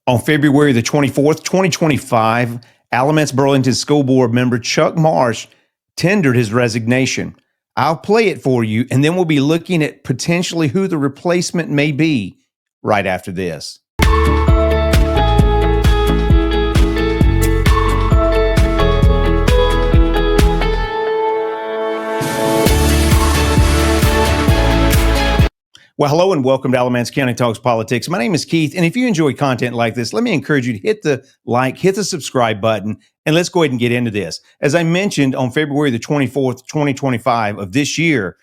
On February the 24th, 2025, Alamance Burlington School Board member Chuck Marsh tendered his resignation. I'll play it for you, and then we'll be looking at potentially who the replacement may be right after this. Well, hello and welcome to Alamance County Talks Politics. My name is Keith, and if you enjoy content like this, let me encourage you to hit the like, hit the subscribe button, and let's go ahead and get into this. As I mentioned, on February the 24th, 2025 of this year,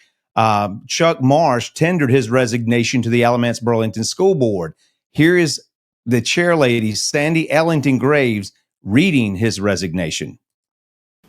Chuck Marsh tendered his resignation to the Alamance Burlington School Board. Here is the chairlady, Sandy Ellington Graves, reading his resignation.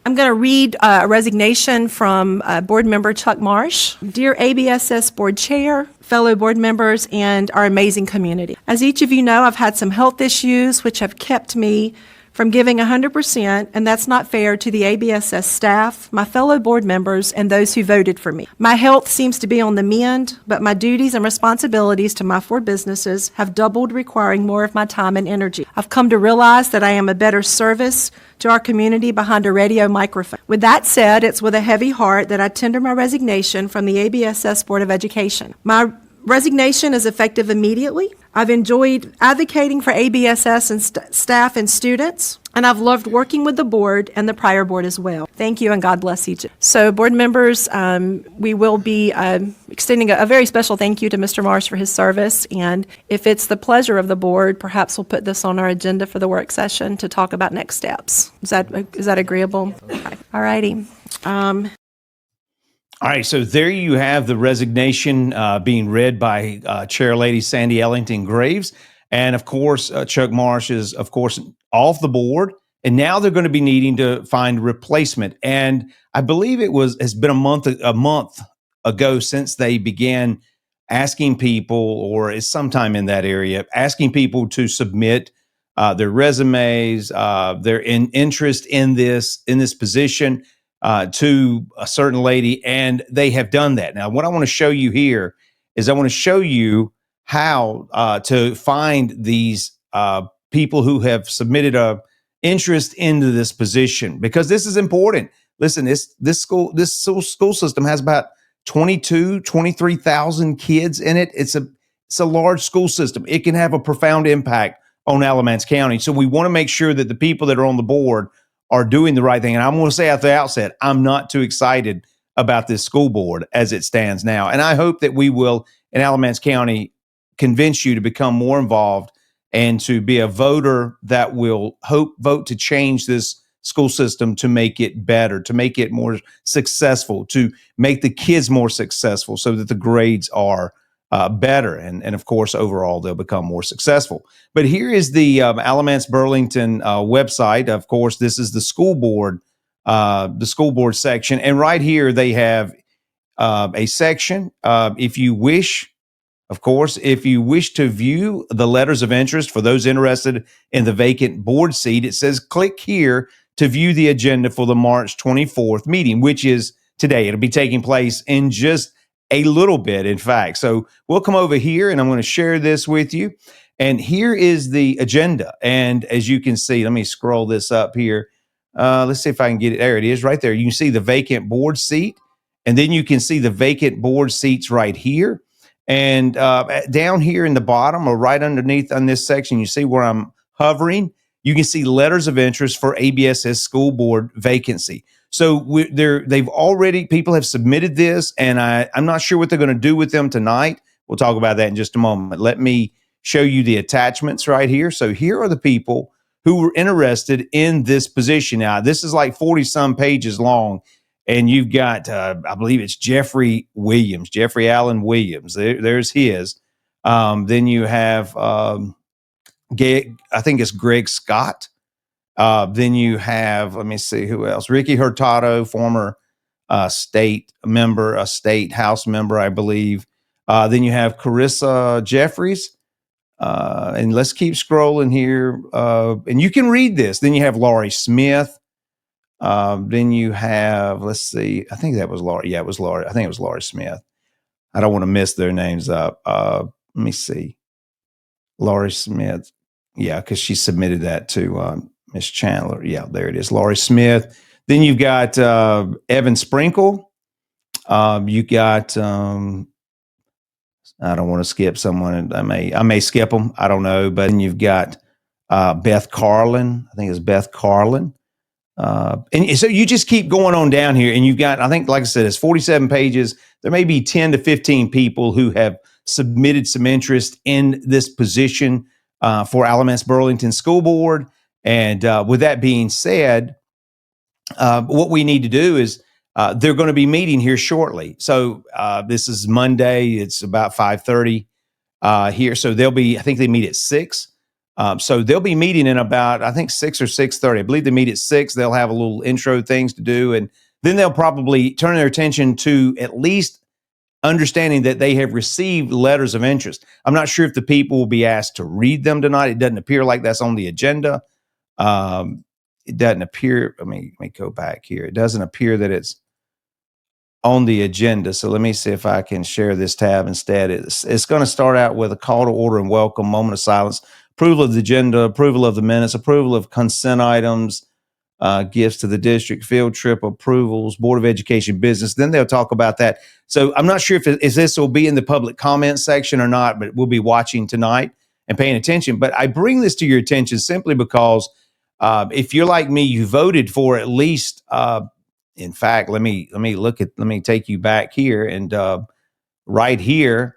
I'm going to read a resignation from board member Chuck Marsh. Dear ABSS board chair, fellow board members, and our amazing community. As each of you know, I've had some health issues which have kept me from giving 100%, and that's not fair to the ABSS staff, my fellow board members, and those who voted for me. My health seems to be on the mend, but my duties and responsibilities to my 4 businesses have doubled, requiring more of my time and energy. I've come to realize that I am a better service to our community behind a radio microphone. With that said, it's with a heavy heart that I tender my resignation from the ABSS Board of Education. My resignation is effective immediately. I've enjoyed advocating for ABSS and staff and students, and I've loved working with the board and the prior board as well. Thank you, and God bless each. So, board members, we will be extending a very special thank you to Mr. Marsh for his service, and if it's the pleasure of the board, perhaps we'll put this on our agenda for the work session to talk about next steps. Is that agreeable? Okay. All righty. All right, so there you have the resignation being read by Chairlady Sandy Ellington Graves. And of course, Chuck Marsh is, of course, off the board. And now they're going to be needing to find a replacement. And I believe has been a month ago since they began asking people, or is sometime in that area, asking people to submit their resumes, their interest in this position. To a certain lady, and they have done that. Now, what I want to show you here is I want to show you how to find these people who have submitted a interest into this position, because this is important. Listen, this school system has about 23,000 kids in it. It's a large school system. It can have a profound impact on Alamance County. So we want to make sure that the people that are on the board are doing the right thing. And I'm going to say at the outset, I'm not too excited about this school board as it stands now. And I hope that we will, in Alamance County, convince you to become more involved and to be a voter that will vote to change this school system, to make it better, to make it more successful, to make the kids more successful so that the grades are better. And of course, overall, they'll become more successful. But here is the Alamance Burlington website. Of course, this is the school board section. And right here, they have a section. If you wish to view the letters of interest for those interested in the vacant board seat, it says click here to view the agenda for the March 24th meeting, which is today. It'll be taking place in just a little bit, in fact. So we'll come over here and I'm going to share this with you. And here is the agenda. And as you can see, let me scroll this up here. Let's see if I can get it. There it is right there. You can see the vacant board seat. And then you can see the vacant board seats right here. And down here in the bottom, or right underneath on this section, you see where I'm hovering. You can see letters of interest for ABSS school board vacancy. So people have submitted this, and I'm not sure what they're going to do with them tonight. We'll talk about that in just a moment. Let me show you the attachments right here. So here are the people who were interested in this position. Now, this is like 40 some pages long, and you've got, I believe it's Jeffrey Allen Williams. There's his. Then you have, I think it's Greg Scott. Then you have, let me see who else. Ricky Hurtado, former state house member, I believe. Then you have Carissa Jeffries. And let's keep scrolling here. And you can read this. Then you have Laurie Smith. Then you have, let's see, I think that was Laurie. Yeah, it was Laurie. I think it was Laurie Smith. I don't want to mess their names up. Let me see. Laurie Smith. Yeah, because she submitted that to Miss Chandler. Yeah, there it is. Laurie Smith. Then you've got Evan Sprinkle. You got I don't want to skip someone. I may skip them. I don't know. But then you've got Beth Carlin. I think it's Beth Carlin. And so you just keep going on down here, and you've got, I think, like I said, it's 47 pages. There may be 10 to 15 people who have submitted some interest in this position for Alamance Burlington School Board. And with that being said, what we need to do is they're going to be meeting here shortly. So this is Monday. It's about 5:30 here. So they'll be, I think they meet at 6. So they'll be meeting in about, I think 6 or 6:30. I believe they meet at 6. They'll have a little intro things to do. And then they'll probably turn their attention to at least understanding that they have received letters of interest. I'm not sure if the people will be asked to read them tonight. It doesn't appear like that's on the agenda. It doesn't appear, let me go back here. It doesn't appear that it's on the agenda. So let me see if I can share this tab instead. It's going to start out with a call to order and welcome, moment of silence, approval of the agenda, approval of the minutes, approval of consent items, gifts to the district, field trip approvals, Board of Education business. Then they'll talk about that. So I'm not sure if this will be in the public comment section or not, but we'll be watching tonight and paying attention. But I bring this to your attention simply because if you're like me, you voted for at least, in fact, let me take you back here, and right here,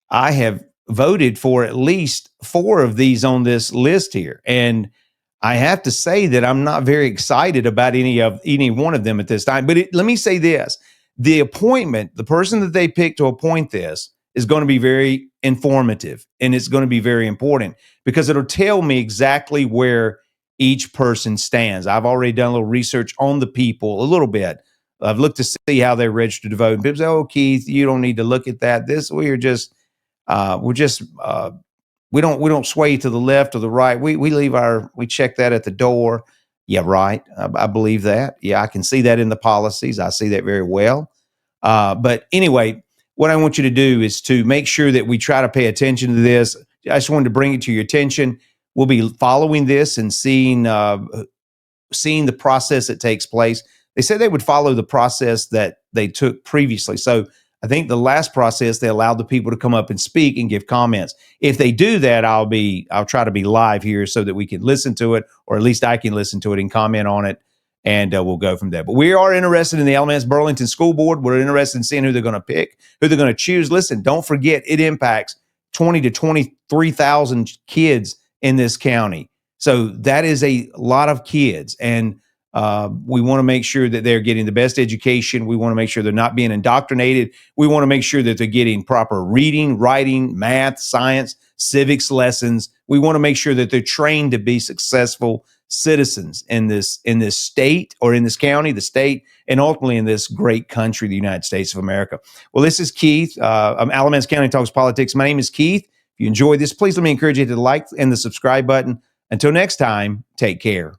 I have voted for at least 4 of these on this list here. And I have to say that I'm not very excited about any one of them at this time. But let me say this, the appointment, the person that they picked to appoint this is going to be very informative, and it's going to be very important because it'll tell me exactly where each person stands. I've already done a little research on the people, a little bit. I've looked to see how they're registered to vote. And people say, "Oh, Keith, you don't need to look at that. We don't sway to the left or the right. We check that at the door." Yeah, right. I believe that. Yeah, I can see that in the policies. I see that very well. But anyway, what I want you to do is to make sure that we try to pay attention to this. I just wanted to bring it to your attention. We'll be following this and seeing the process that takes place. They said they would follow the process that they took previously. So I think the last process, they allowed the people to come up and speak and give comments. If they do that, I'll try to be live here so that we can listen to it, or at least I can listen to it and comment on it, and we'll go from there. But we are interested in the Alamance Burlington School Board. We're interested in seeing who they're going to pick, who they're going to choose. Listen, don't forget, it impacts 20 to 23,000 kids in this county. So that is a lot of kids. And we want to make sure that they're getting the best education. We want to make sure they're not being indoctrinated. We want to make sure that they're getting proper reading, writing, math, science, civics lessons. We want to make sure that they're trained to be successful citizens in this state, or in this county, the state, and ultimately in this great country, the United States of America. Well, this is Keith. I'm Alamance County Talks Politics. My name is Keith. If you enjoy this, please let me encourage you to like and the subscribe button. Until next time, take care.